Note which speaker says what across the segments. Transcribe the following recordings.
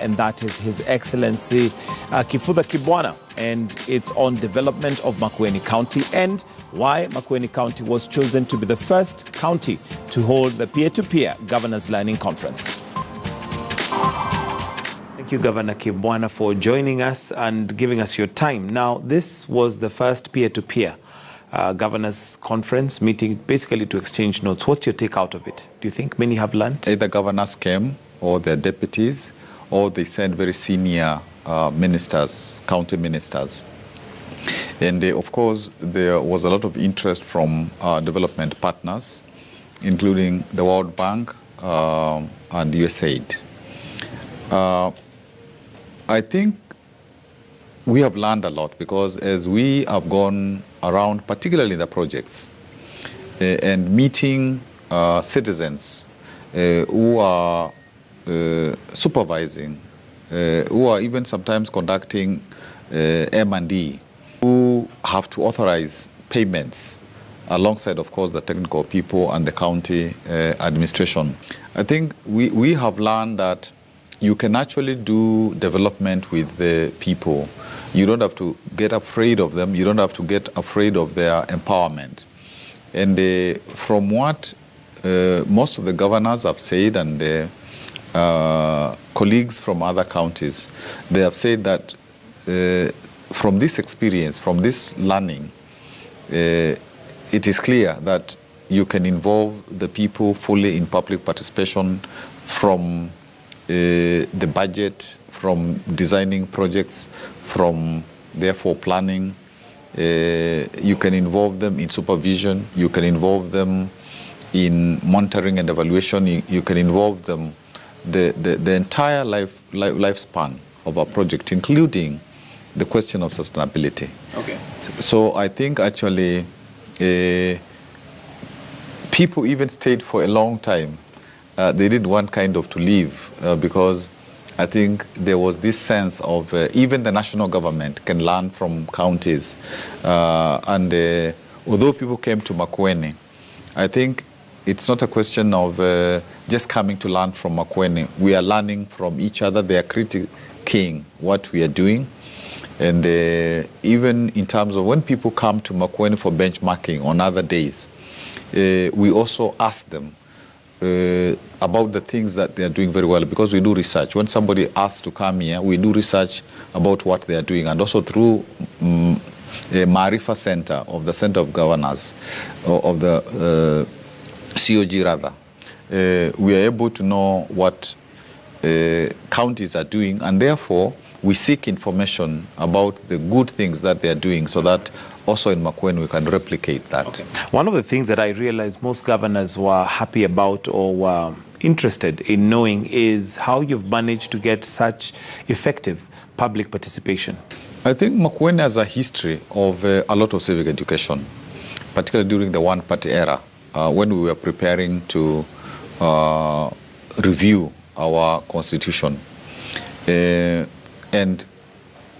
Speaker 1: and that is His Excellency Governor Kibwana, and it's on development of Makueni County and why Makueni County was chosen to be the first county to hold the peer-to-peer Governors Learning Conference. Thank you, Governor Kibwana, for joining us and giving us your time. Now, this was the first peer-to-peer Governors Conference meeting, basically to exchange notes. What's your take out of it? Do you think many have learned?
Speaker 2: Either governors came or their deputies, or they sent very senior ministers, county ministers. And of course, there was a lot of interest from development partners, including the World Bank and USAID. I think we have learned a lot because as we have gone around, particularly in the projects, and meeting citizens who are supervising, who are even sometimes conducting M&D, who have to authorize payments alongside, of course, the technical people and the county administration. I think we have learned that you can actually do development with the people. You don't have to get afraid of them. You don't have to get afraid of their empowerment. And from what most of the governors have said and colleagues from other counties, they have said that from this experience, from this learning, it is clear that you can involve the people fully in public participation from the budget, from designing projects, from therefore planning. You can involve them in supervision, you can involve them in monitoring and evaluation, you can involve them the entire lifespan of a project, including the question of sustainability.
Speaker 1: Okay.
Speaker 2: So I think actually people even stayed for a long time. They didn't want kind of to leave because I think there was this sense of even the national government can learn from counties. And although people came to Makueni, I think it's not a question of just coming to learn from Makueni. We are learning from each other. They are critiquing what we are doing. And even in terms of when people come to Makueni for benchmarking on other days, we also ask them about the things that they are doing very well, because we do research. When somebody asks to come here, we do research about what they are doing. And also through a Marifa Center of the Center of Governors, of the COG rather, we are able to know what counties are doing, and therefore we seek information about the good things that they are doing so that also in Makueni we can replicate that.
Speaker 1: Okay. One of the things that I realized most governors were happy about or were interested in knowing is how you've managed to get such effective public participation.
Speaker 2: I think Makueni has a history of a lot of civic education, particularly during the one-party era, when we were preparing to review our constitution. And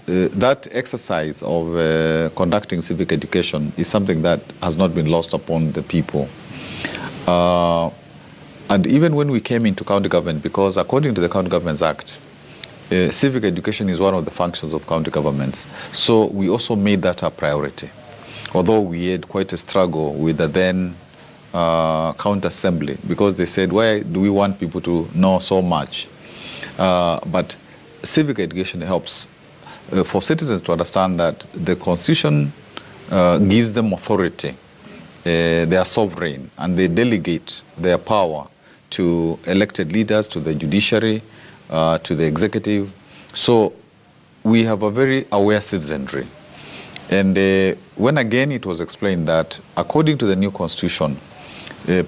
Speaker 2: that exercise of conducting civic education is something that has not been lost upon the people. And even when we came into county government, because according to the County Governments Act, civic education is one of the functions of county governments. So we also made that a priority. Although we had quite a struggle with the then county assembly, because they said, why do we want people to know so much? But civic education helps for citizens to understand that the Constitution gives them authority. They are sovereign, and they delegate their power to elected leaders, to the judiciary, to the executive. So we have a very aware citizenry. And when again it was explained that according to the new Constitution,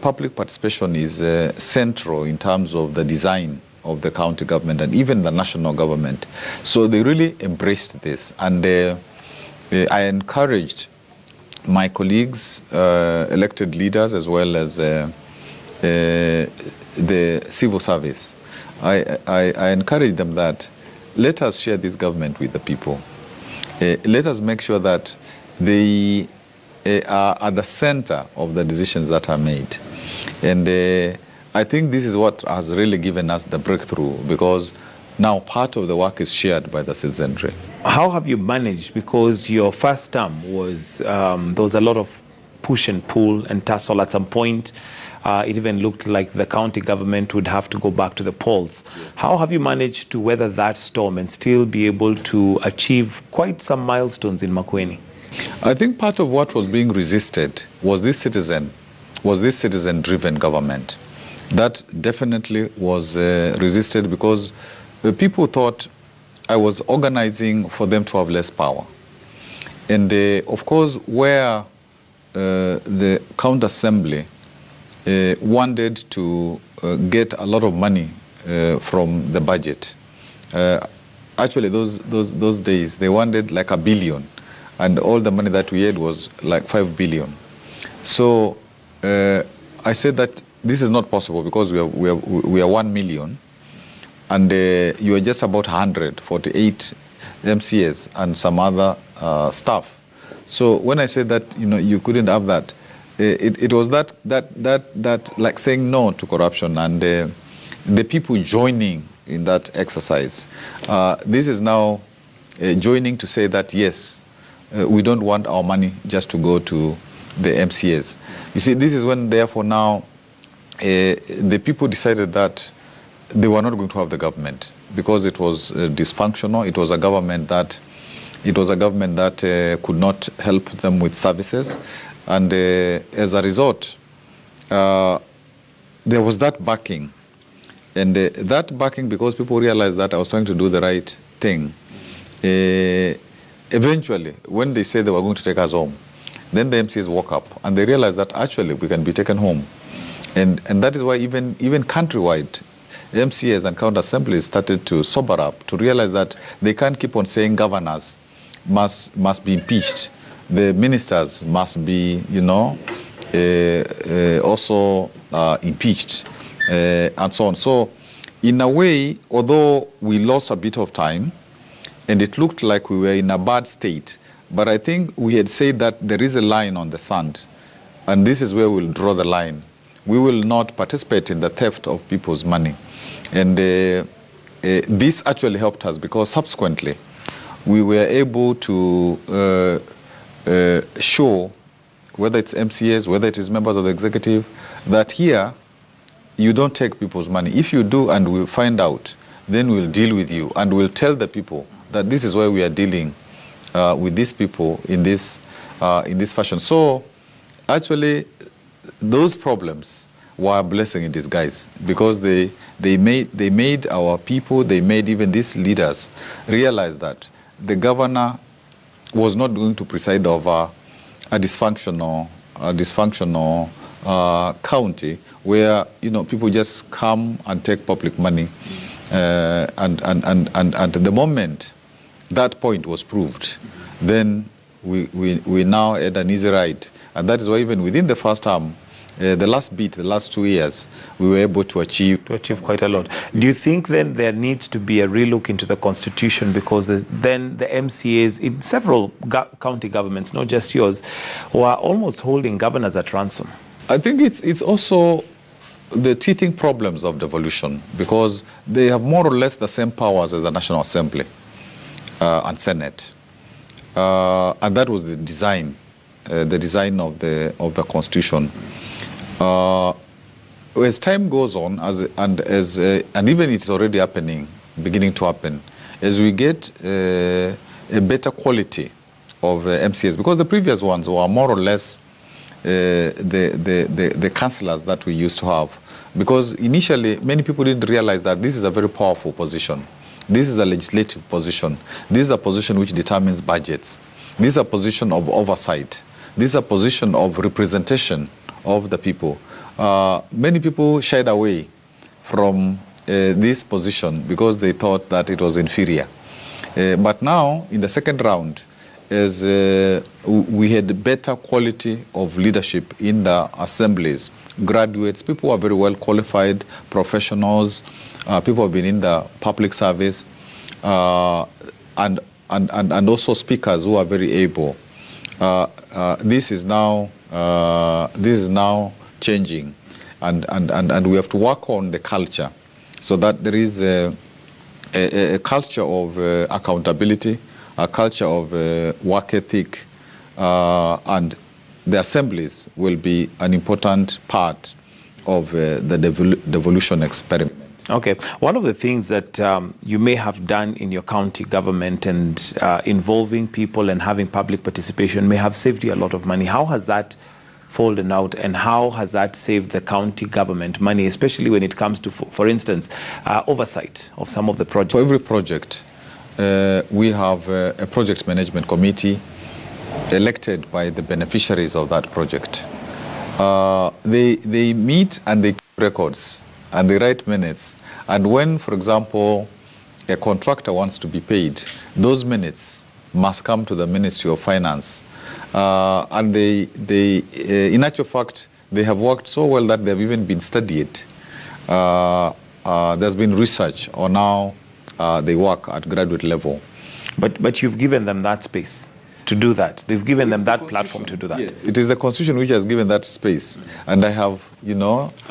Speaker 2: public participation is central in terms of the design of the county government and even the national government. So they really embraced this. And I encouraged my colleagues, elected leaders, as well as the civil service. I encouraged them that let us share this government with the people. Let us make sure that they are at the center of the decisions that are made. And I think this is what has really given us the breakthrough, because Now part of the work is shared by the citizenry.
Speaker 1: How have you managed? Because your first term was, there was a lot of push and pull and tussle at some point. It even looked like the county government would have to go back to the polls. Yes. How have you managed to weather that storm and still be able to achieve quite some milestones in Makueni?
Speaker 2: I think part of what was being resisted was this citizen-driven government. That definitely was resisted because people thought I was organizing for them to have less power. And of course, where the county assembly wanted to get a lot of money from the budget. Actually, those days, they wanted like $1 billion. And all the money that we had was like 5 billion. So I said that this is not possible because we are 1 million. And you are just about 148 MCAs and some other staff. So when I said that you couldn't have that, it was that like saying no to corruption and the people joining in that exercise. This is now joining to say that yes, we don't want our money just to go to the MCAs. You see, this is when therefore now the people decided that they were not going to have the government because it was dysfunctional. It was a government that could not help them with services, and as a result, there was that backing, and that backing because people realized that I was trying to do the right thing. Eventually, when they said they were going to take us home, then the MCAs woke up and they realized that actually we can be taken home, and that is why even countrywide, MCAs and county assemblies started to sober up, to realize that they can't keep on saying governors must be impeached, the ministers must be, also impeached, and so on. So, in a way, although we lost a bit of time, and it looked like we were in a bad state, but I think we had said that there is a line on the sand, and this is where we'll draw the line. We will not participate in the theft of people's money. And this actually helped us because subsequently we were able to show, whether it's MCAs, whether it is members of the executive, that here you don't take people's money. If you do and we find out, then we'll deal with you and we'll tell the people that this is why we are dealing with these people in this fashion. So actually those problems were a blessing in disguise because they made our people, they made even these leaders realize that the governor was not going to preside over a dysfunctional county where people just come and take public money, and the moment that point was proved, then we now had an easy ride, and that is why even within the first term, the last 2 years, we were able to achieve
Speaker 1: quite a lot. Do you think then there needs to be a relook into the constitution because then the MCAs in several county governments, not just yours, were almost holding governors at ransom?
Speaker 2: I think it's also the teething problems of devolution because they have more or less the same powers as the National Assembly and Senate, and that was the design of the constitution. As time goes on, and even it's already beginning to happen, as we get a better quality of MCAs, because the previous ones were more or less the councillors that we used to have. Because initially, many people didn't realize that this is a very powerful position. This is a legislative position. This is a position which determines budgets. This is a position of oversight. This is a position of representation of the people. Many people shied away from this position because they thought that it was inferior. But now, in the second round, as we had better quality of leadership in the assemblies, graduates, people who are very well qualified, professionals, people who have been in the public service, and also speakers who are very able. This is now changing, and we have to work on the culture so that there is a culture of accountability, a culture of work ethic, and the assemblies will be an important part of the devolution experiment.
Speaker 1: Okay. One of the things that you may have done in your county government and involving people and having public participation may have saved you a lot of money. How has that fallen out, and how has that saved the county government money, especially when it comes to, for instance, oversight of some of the projects?
Speaker 2: For every project, we have a project management committee elected by the beneficiaries of that project. They meet and they keep records and they write minutes. And when, for example, a contractor wants to be paid, those minutes must come to the Ministry of Finance. And in actual fact, they have worked so well that they've even been studied. There's been research on how they work at graduate level.
Speaker 1: But you've given them that space to do that. They've given them that platform to do that.
Speaker 2: Yes, it is the Constitution which has given that space, and I have,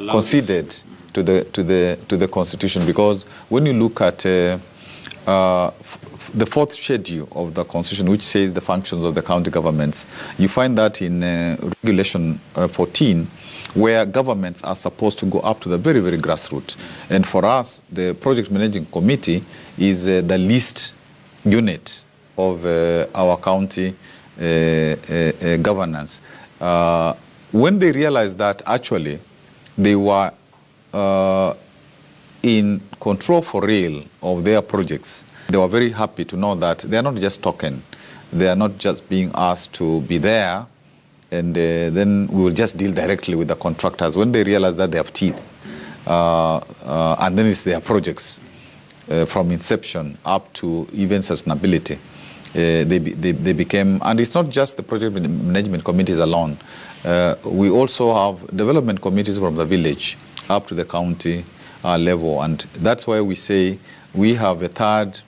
Speaker 2: conceded to the Constitution, because when you look at the fourth schedule of the Constitution, which says the functions of the county governments, you find that in Regulation 14, where governments are supposed to go up to the very, very grassroots. And for us, the Project Managing Committee is the least unit of our county governance. When they realized that actually they were in control for real of their projects, they were very happy to know that they are not just token. They are not just being asked to be there and then we will just deal directly with the contractors. When they realize that they have teeth, and then it's their projects from inception up to even sustainability. They became, and it's not just the project management committees alone. We also have development committees from the village up to the county level, and that's why we say we have a third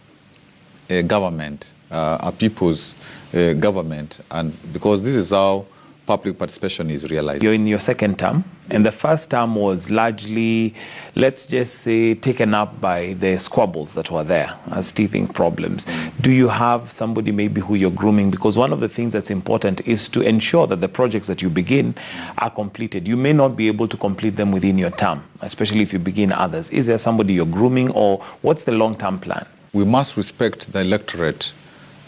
Speaker 2: government, a people's government, and because this is how public participation is realized.
Speaker 1: You're in your second term, and the first term was largely, let's just say, taken up by the squabbles that were there as teething problems. Do you have somebody maybe who you're grooming? Because one of the things that's important is to ensure that the projects that you begin are completed. You may not be able to complete them within your term, especially if you begin others. Is there somebody you're grooming, or what's the long-term plan?
Speaker 2: We must respect the electorate,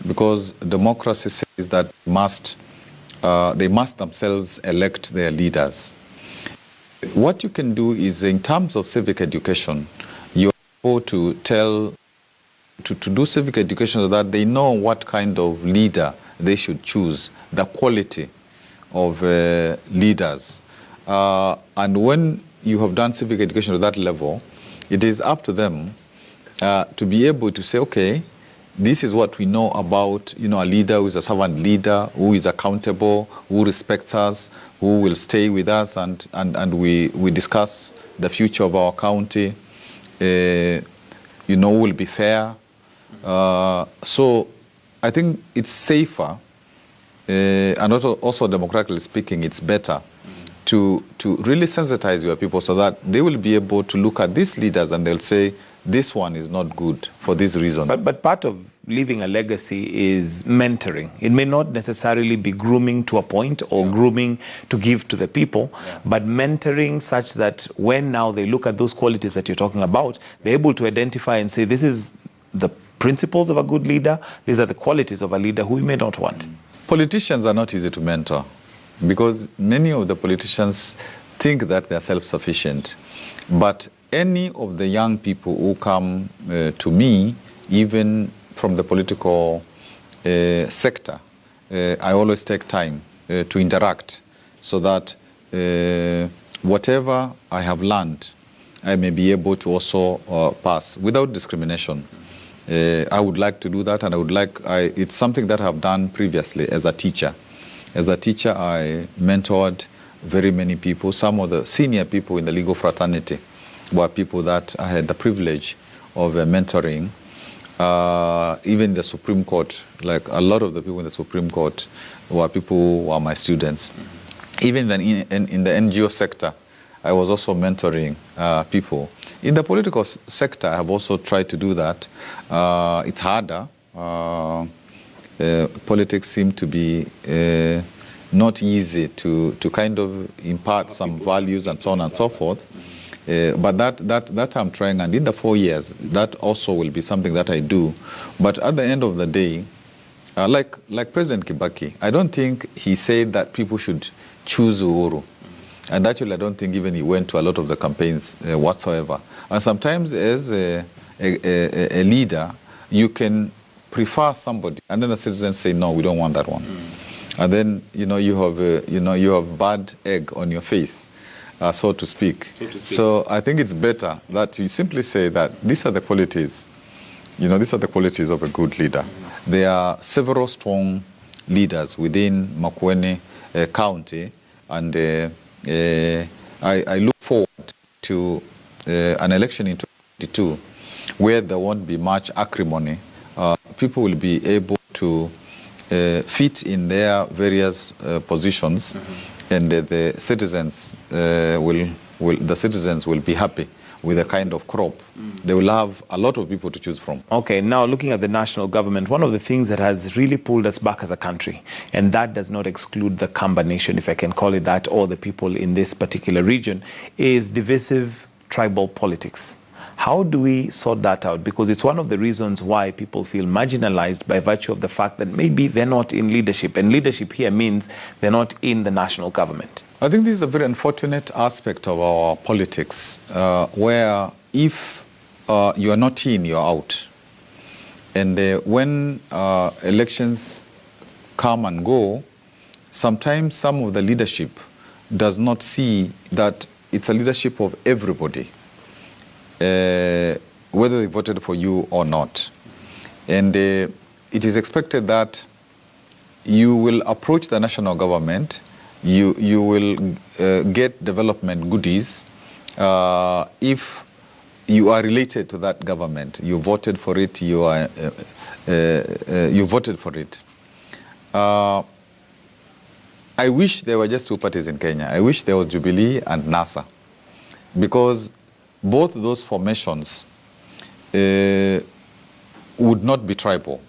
Speaker 2: because democracy says that they must themselves elect their leaders. What you can do is, in terms of civic education, you're able to do civic education so that they know what kind of leader they should choose, the quality of leaders. And when you have done civic education to that level, it is up to them to be able to say, okay, this is what we know about, a leader who is a servant leader, who is accountable, who respects us, who will stay with us, and we discuss the future of our county, will be fair. So I think it's safer, and also democratically speaking, it's better to really sensitize your people so that they will be able to look at these leaders and they'll say, this one is not good for this reason.
Speaker 1: But part of leaving a legacy is mentoring. It may not necessarily be grooming to a point or grooming to give to the people, but mentoring such that when now they look at those qualities that you're talking about, they're able to identify and say, this is the principles of a good leader, these are the qualities of a leader who we may not want.
Speaker 2: Politicians are not easy to mentor, because many of the politicians think that they're self-sufficient. But any of the young people who come to me, even from the political sector, I always take time to interact so that whatever I have learned, I may be able to also pass without discrimination. I would like to do that, and it's something that I've done previously as a teacher. As a teacher, I mentored very many people. Some of the senior people in the legal fraternity were people that I had the privilege of mentoring. Even the Supreme Court, like a lot of the people in the Supreme Court were people who were my students. Even then in the NGO sector, I was also mentoring people. In the political sector, I have also tried to do that. It's harder. Politics seem to be not easy to kind of impart some values and so on and so forth. But that I'm trying, and in the 4 years, that also will be something that I do. But at the end of the day, like President Kibaki, I don't think he said that people should choose Uhuru. And actually, I don't think even he went to a lot of the campaigns whatsoever. And sometimes as a leader, you can prefer somebody, and then the citizens say, no, we don't want that one. And then, you have bad egg on your face, so to speak. So I think it's better that you simply say that these are the qualities, these are the qualities of a good leader. There are several strong leaders within Makueni County, and I look forward to an election in 2022 where there won't be much acrimony. People will be able to fit in their various positions, and the citizens will be happy with the kind of crop. They will have a lot of people to choose from.
Speaker 1: Okay, now looking at the national government, one of the things that has really pulled us back as a country, and that does not exclude the Kamba nation, if I can call it that, or the people in this particular region, is divisive tribal politics. How do we sort that out? Because it's one of the reasons why people feel marginalized by virtue of the fact that maybe they're not in leadership. And leadership here means they're not in the national government.
Speaker 2: I think this is a very unfortunate aspect of our politics, where if you are not in, you're out. And when elections come and go, sometimes some of the leadership does not see that it's a leadership of everybody, whether they voted for you or not. And it is expected that you will approach the national government, you will get development goodies if you are related to that government. You voted for it, you voted for it. I wish there were just two parties in Kenya. I wish there was Jubilee and NASA, because both those formations would not be tribal.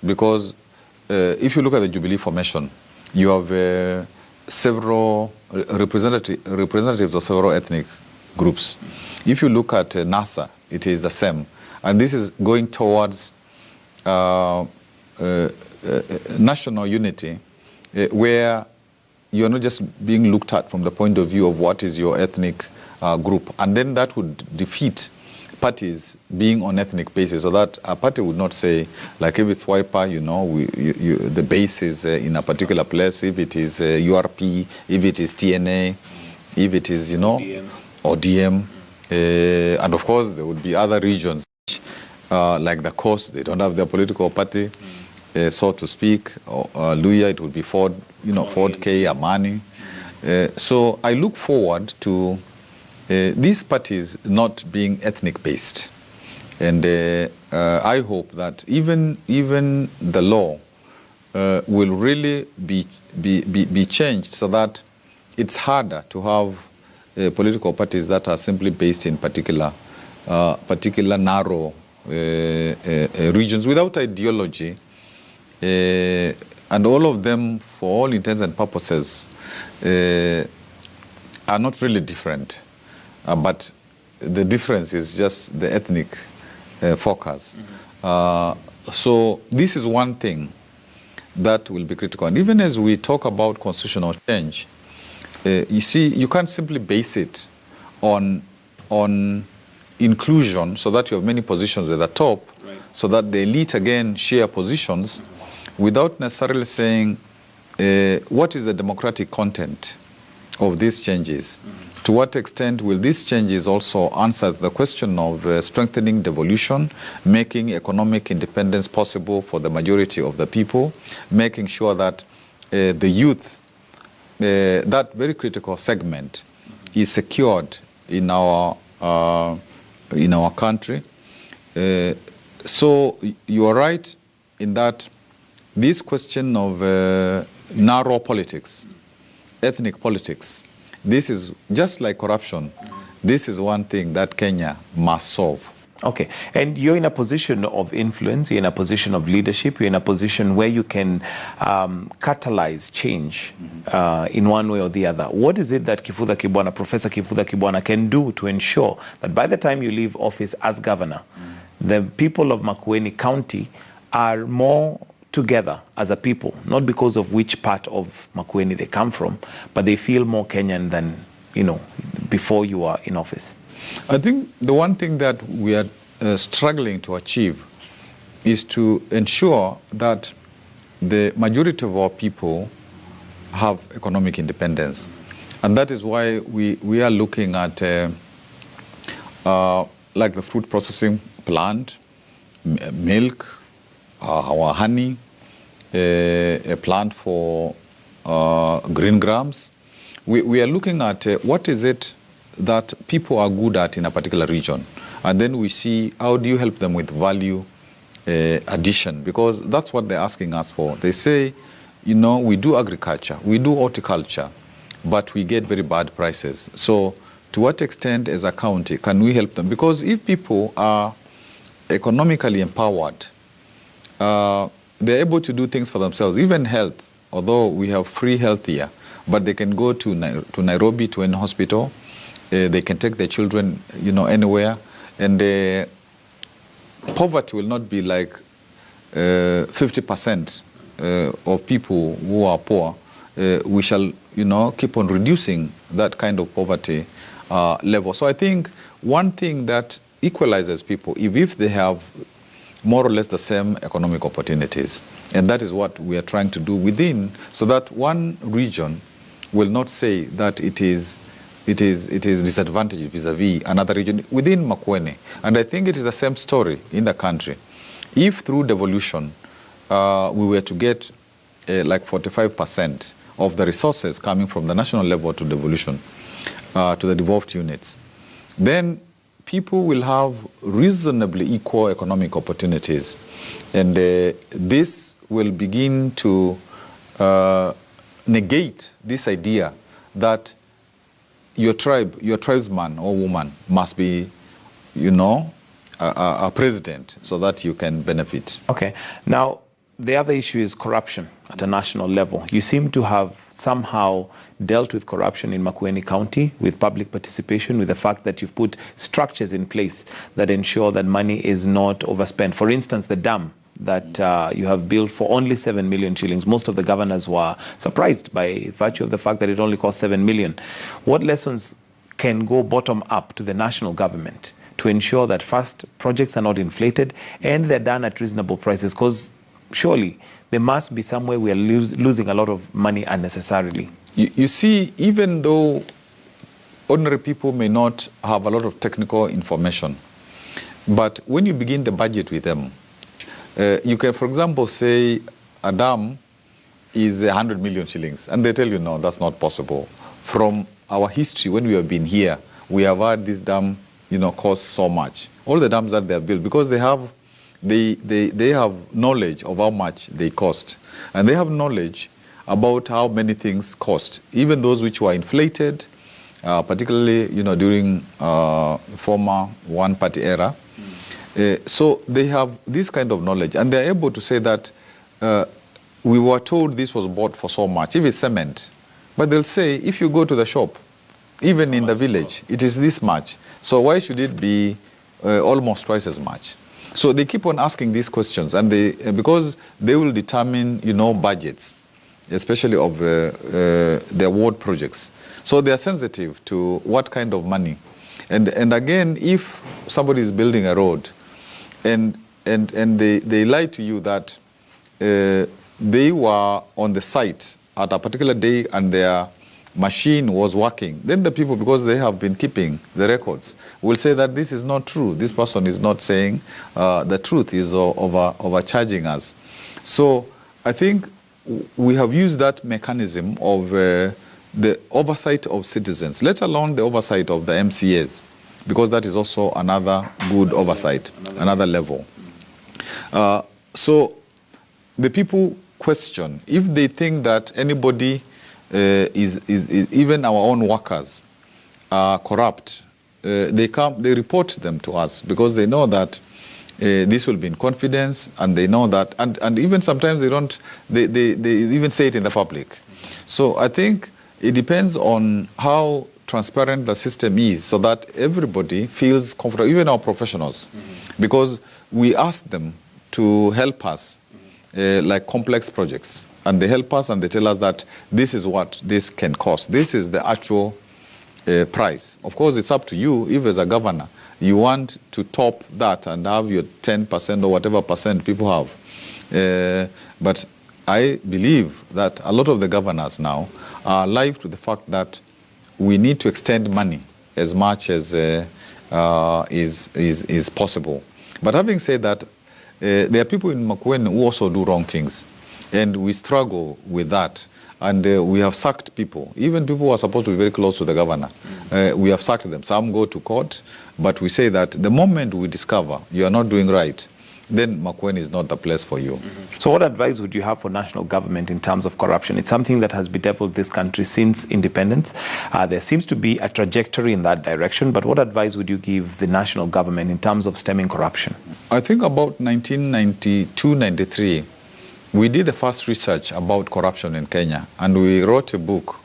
Speaker 2: Because if you look at the Jubilee formation, you have several representatives of several ethnic groups. If you look at NASA, it is the same. And this is going towards national unity, where you are not just being looked at from the point of view of what is your ethnic group. And then that would defeat parties being on ethnic basis, so that a party would not say, like if it's Wiper, the base is in a particular place, if it is URP, if it is TNA, if it is, or DM. And of course, there would be other regions, like the Coast, they don't have their political party, so to speak. Or Luya, it would be Ford, Ford K, Amani. So I look forward to these parties not being ethnic-based. And I hope that even the law will really be changed, so that it's harder to have political parties that are simply based in particular narrow regions without ideology, and all of them, for all intents and purposes, are not really different. But the difference is just the ethnic focus. So this is one thing that will be critical. And even as we talk about constitutional change, you see, you can't simply base it on inclusion, so that you have many positions at the top, right, so that the elite again share positions, without necessarily saying what is the democratic content of these changes. To what extent will these changes also answer the question of strengthening devolution, making economic independence possible for the majority of the people, making sure that the youth, that very critical segment, is secured in our country. So you are right in that this question of narrow politics, ethnic politics, this is just like corruption. This is one thing that Kenya must solve.
Speaker 1: Okay, and you're in a position of influence, you're in a position of leadership, you're in a position where you can catalyze change in one way or the other. What is it that Professor Kibwana Kibwana can do to ensure that by the time you leave office as governor, the people of Makueni County are more together as a people, not because of which part of Makueni they come from, but they feel more Kenyan than, before you are in office?
Speaker 2: I think the one thing that we are struggling to achieve is to ensure that the majority of our people have economic independence. And that is why we are looking at like the fruit processing plant, milk, our honey, a plant for green grams. We are looking at what is it that people are good at in a particular region. And then we see how do you help them with value addition, because that's what they're asking us for. They say, we do agriculture, we do horticulture, but we get very bad prices. So to what extent as a county can we help them? Because if people are economically empowered, they're able to do things for themselves, even health, although we have free health here, but they can go to Nairobi to any hospital. They can take their children, anywhere, and poverty will not be like 50% of people who are poor. We shall, keep on reducing that kind of poverty level. So I think one thing that equalizes people, if they have more or less the same economic opportunities, and that is what we are trying to do within, so that one region will not say that it is disadvantaged vis-a-vis another region within Makueni. And I think it is the same story in the country. If through devolution we were to get like 45% of the resources coming from the national level to devolution, to the devolved units, then people will have reasonably equal economic opportunities. And this will begin to negate this idea that your tribesman or woman must be, a president so that you can benefit.
Speaker 1: Okay. Now, the other issue is corruption at a national level. You seem to have somehow dealt with corruption in Makueni County with public participation, with the fact that you've put structures in place that ensure that money is not overspent. For instance, the dam that you have built for only 7 million shillings. Most of the governors were surprised by virtue of the fact that it only cost 7 million. What lessons can go bottom up to the national government to ensure that first, projects are not inflated and they're done at reasonable prices? Because surely there must be somewhere we are losing a lot of money unnecessarily.
Speaker 2: You see, even though ordinary people may not have a lot of technical information, but when you begin the budget with them, you can, for example, say a dam is 100 million shillings, and they tell you, no, that's not possible. From our history, when we have been here, we have had this dam, cost so much. All the dams that they have built, because they have knowledge of how much they cost, and they have knowledge about how many things cost, even those which were inflated, particularly during former one-party era. So they have this kind of knowledge, and they're able to say that we were told this was bought for so much, if it's cement. But they'll say, if you go to the shop, even in the village, it is this much. So why should it be almost twice as much? So they keep on asking these questions, and because they will determine, budgets, especially of the award projects. So they are sensitive to what kind of money. And again, if somebody is building a road, and they lie to you that they were on the site at a particular day and their machine was working, then the people, because they have been keeping the records, will say that this is not true. This person is not saying the truth, is overcharging us. So I think we have used that mechanism of the oversight of citizens, let alone the oversight of the MCAs, because that is also another good oversight, another level. So the people question, if they think that anybody is even our own workers are corrupt, they report them to us because they know that this will be in confidence, and they know that, and even sometimes they even say it in the public. So I think it depends on how transparent the system is, so that everybody feels comfortable, even our professionals, because we ask them to help us, like complex projects, and they help us and they tell us that this is what this can cost. This is the actual price. Of course, it's up to you. If as a governor you want to top that and have your 10% or whatever percent people have, but I believe that a lot of the governors now are alive to the fact that we need to extend money as much as is possible. But having said that, there are people in Makueni who also do wrong things, and we struggle with that. And we have sacked people, even people who are supposed to be very close to the governor. We have sacked them. Some go to court, but we say that the moment we discover you are not doing right, then Makueni is not the place for you.
Speaker 1: So what advice would you have for national government in terms of corruption? It's something that has bedeviled this country since independence. There seems to be a trajectory in that direction, but what advice would you give the national government in terms of stemming corruption?
Speaker 2: I think about 1992-93, we did the first research about corruption in Kenya, and we wrote a book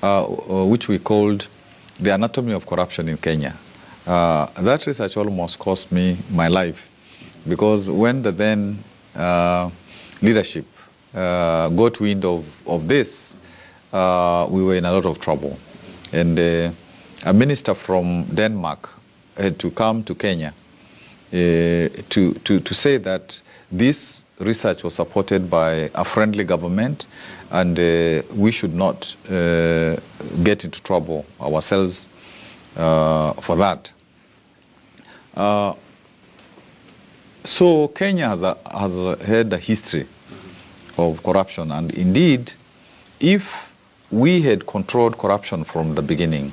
Speaker 2: which we called The Anatomy of Corruption in Kenya. That research almost cost me my life, because when the then leadership got wind of this, we were in a lot of trouble. And a minister from Denmark had to come to Kenya to say that this research was supported by a friendly government, and we should not get into trouble ourselves for that. So Kenya has had a history of corruption, and indeed, if we had controlled corruption from the beginning,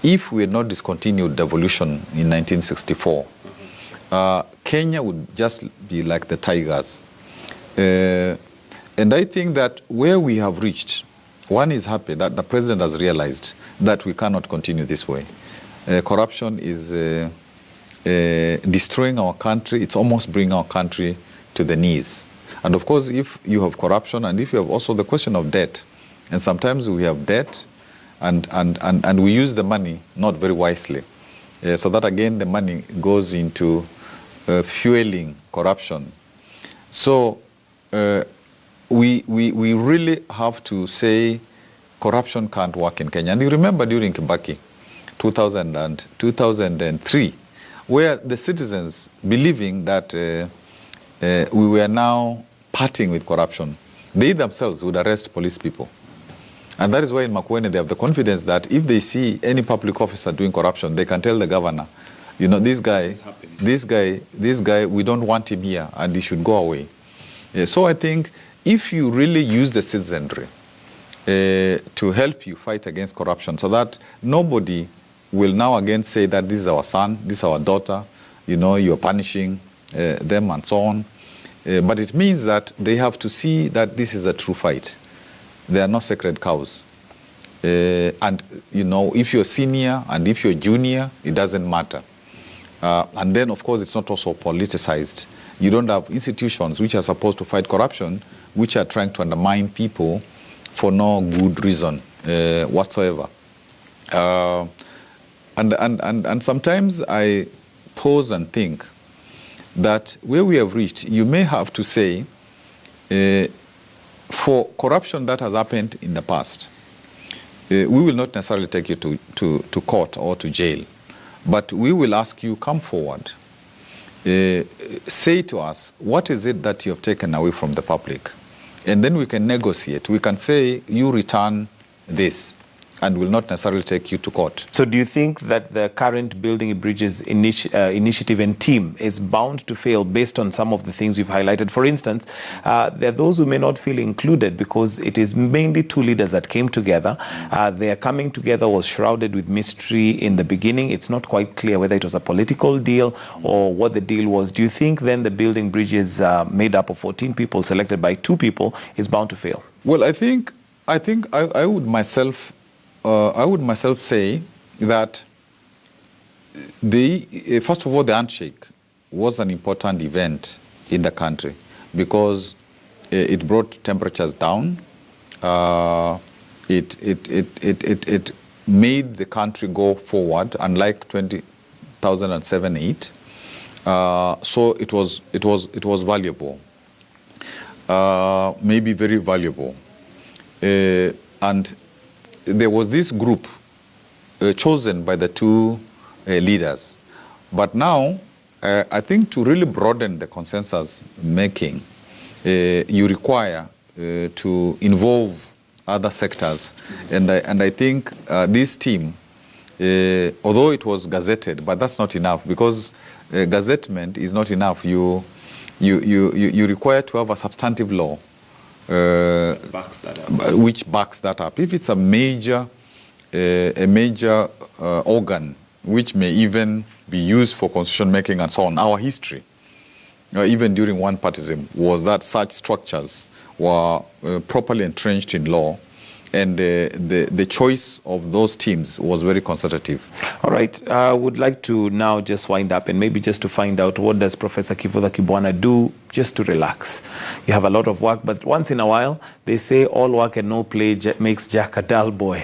Speaker 2: if we had not discontinued devolution in 1964, Kenya would just be like the tigers. And I think that where we have reached, one is happy that the president has realized that we cannot continue this way. Corruption is destroying our country. It's almost bringing our country to the knees. And of course, if you have corruption, and if you have also the question of debt, and sometimes we have debt, and we use the money not very wisely, so that again the money goes into fueling corruption. So we really have to say corruption can't work in Kenya. And you remember during Kibaki, 2003, where the citizens, believing that we were now parting with corruption, they themselves would arrest police people. And that is why in Makueni they have the confidence that if they see any public officer doing corruption, they can tell the governor, you know, this guy, we don't want him here, and he should go away. So I think if you really use the citizenry to help you fight against corruption, so that nobody will now again say that this is our son, this is our daughter, you know, you're punishing them and so on. But it means that they have to see that this is a true fight. There are no sacred cows. And, you know, if you're senior and if you're junior, it doesn't matter. And then, of course, it's not also politicized. You don't have institutions which are supposed to fight corruption, which are trying to undermine people for no good reason whatsoever. And sometimes I pause and think that where we have reached, you may have to say, for corruption that has happened in the past, we will not necessarily take you to court or to jail, but we will ask you, come forward, say to us, what is it that you have taken away from the public? And then we can negotiate. We can say, you return this, and will not necessarily take you to court. So
Speaker 1: do you think that the current Building Bridges initiative and team is bound to fail based on some of the things you've highlighted? For instance, there are those who may not feel included because it is mainly two leaders that came together. Their coming together was shrouded with mystery in the beginning. It's not quite clear whether it was a political deal or what the deal was. Do you think then the Building Bridges made up of 14 people selected by 2 people is bound to fail?
Speaker 2: Well, I think I would myself say that first of all, the handshake was an important event in the country because it brought temperatures down. It made the country go forward, unlike 2007-8. So it was valuable, maybe very valuable. And there was this group chosen by the two leaders. But now, I think to really broaden the consensus making, you require to involve other sectors. And I think this team, although it was gazetted, but that's not enough, because gazettement is not enough. You require to have a substantive law which backs that up. If it's a major organ which may even be used for constitution making and so on, our history, even during one-partyism, was that such structures were properly entrenched in law, and the choice of those teams was very consultative.
Speaker 1: All right, I would like to now just wind up and maybe just to find out, what does Professor Kibwana do just to relax? You have a lot of work, but once in a while, they say all work and no play makes Jack a dull boy.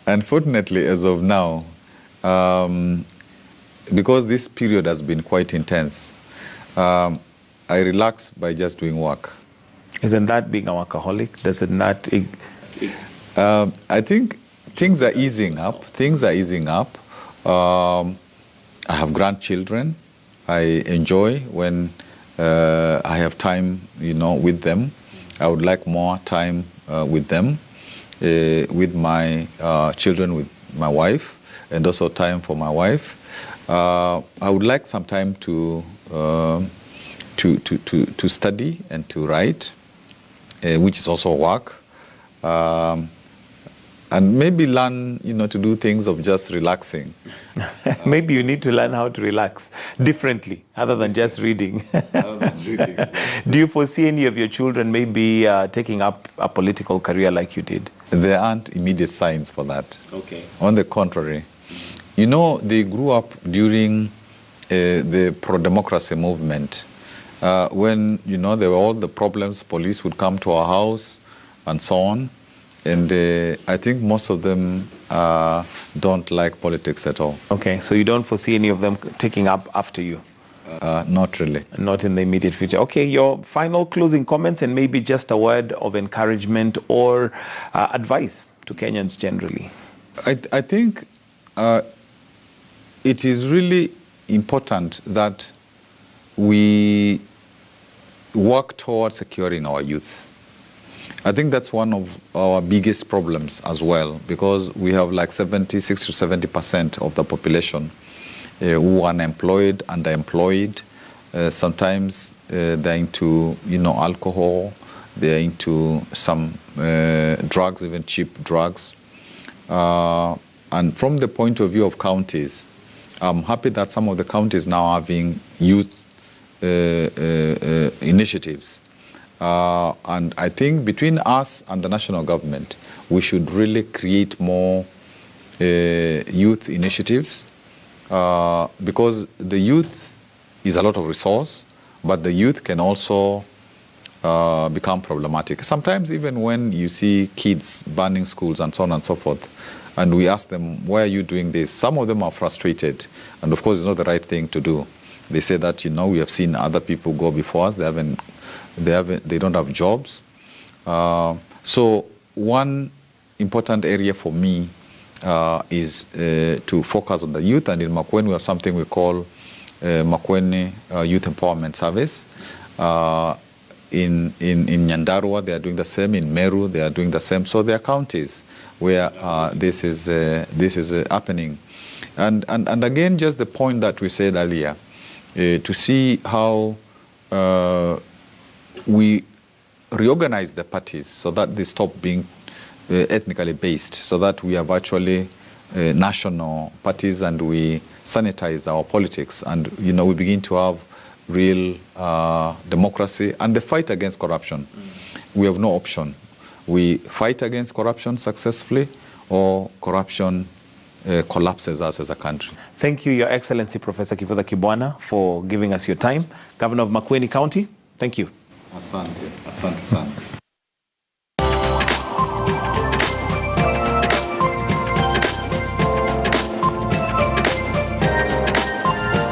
Speaker 2: Unfortunately, as of now, because this period has been quite intense, I relax by just doing work.
Speaker 1: Isn't that being a workaholic? Does it not?
Speaker 2: I think things are easing up. I have grandchildren. I enjoy when I have time, with them. I would like more time with them, with my children, with my wife, and also time for my wife. I would like some time to study and to write, which is also work. And maybe learn, to do things of just relaxing.
Speaker 1: Maybe you need to learn how to relax differently, other than just reading. Do you foresee any of your children maybe taking up a political career like you did?
Speaker 2: There aren't immediate signs for that.
Speaker 1: Okay.
Speaker 2: On the contrary. They grew up during the pro-democracy movement, when, there were all the problems, police would come to our house and so on. And I think most of them don't like politics at all.
Speaker 1: Okay, so you don't foresee any of them taking up after you?
Speaker 2: Not really.
Speaker 1: Not in the immediate future. Okay, your final closing comments and maybe just a word of encouragement or advice to Kenyans generally.
Speaker 2: I think it is really important that we work towards securing our youth. I think that's one of our biggest problems as well, because we have like 60 to 70% of the population who are unemployed, underemployed. Sometimes they're into, alcohol, they're into some drugs, even cheap drugs. And from the point of view of counties, I'm happy that some of the counties now are having youth initiatives. And I think between us and the national government, we should really create more youth initiatives, because the youth is a lot of resource, but the youth can also become problematic. Sometimes even when you see kids burning schools and so on and so forth, and we ask them, why are you doing this? Some of them are frustrated, and of course it's not the right thing to do. They say that, we have seen other people go before us, they don't have jobs. So one important area for me is to focus on the youth, and in Makueni we have something we call Makueni Youth Empowerment Service. In Nyandarua they are doing the same, in Meru they are doing the same. So there are counties where this is happening. And again, just the point that we said earlier, to see how we reorganize the parties so that they stop being ethnically based, so that we have actually national parties and we sanitize our politics, and we begin to have real democracy and the fight against corruption. We have no option. We fight against corruption successfully, or corruption collapses us as a country.
Speaker 1: Thank you, Your Excellency, Professor Kibwana, for giving us your time. Governor of Makueni County, thank you.
Speaker 2: Asante sana.